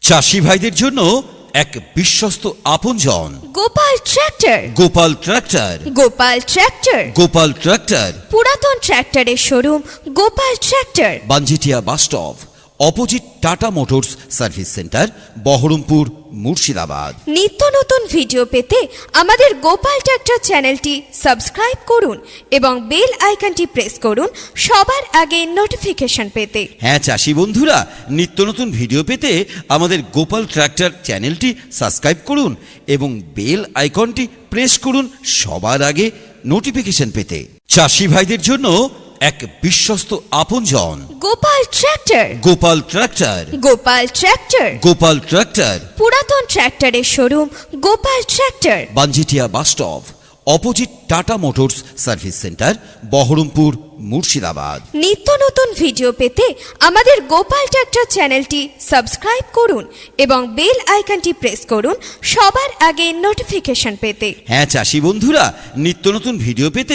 চাষি ভাইদের জন্য এক বিশ্বস্ত আপনজন Gopal tractor. Gopal tractor. Gopal tractor. Gopal tractor পুরাতন ট্র্যাক্টরের showroom Gopal tractor. Banjetia bus stop, opposite Tata motors service centre, Baharampur, Murshidabad. নিত্য নতুন ভিডিও পেতে আমাদের গোপাল ট্র্যাক্টর চ্যানেলটি সাবস্ক্রাইব করুন এবং বেল আইকনটি প্রেস করুন সবার আগে নোটিফিকেশন পেতে। হ্যাঁ চাষি বন্ধুরা, নিত্য নতুন ভিডিও পেতে আমাদের গোপাল ট্রাক্টর চ্যানেলটি সাবস্ক্রাইব করুন এবং বেল আইকনটি প্রেস করুন সবার আগে নোটিফিকেশন পেতে। চাষি ভাইদের জন্য এক বিশ্বস্ত আপনজন Gopal tractor. Gopal tractor. Gopal tractor. Gopal tractor পুরাতন ট্র্যাক্টরের showroom Gopal tractor. Banjetia bus stop, opposite Tata motors service centre, Baharampur, Murshidabad. নিত্য নতুন ভিডিও পেতে আমাদের গোপাল ট্র্যাক্টর চ্যানেলটি সাবস্ক্রাইব করুন এবং বেল আইকনটি প্রেস করুন সবার আগে নোটিফিকেশন পেতে। হ্যাঁ চাষি বন্ধুরা, নিত্য নতুন ভিডিও পেতে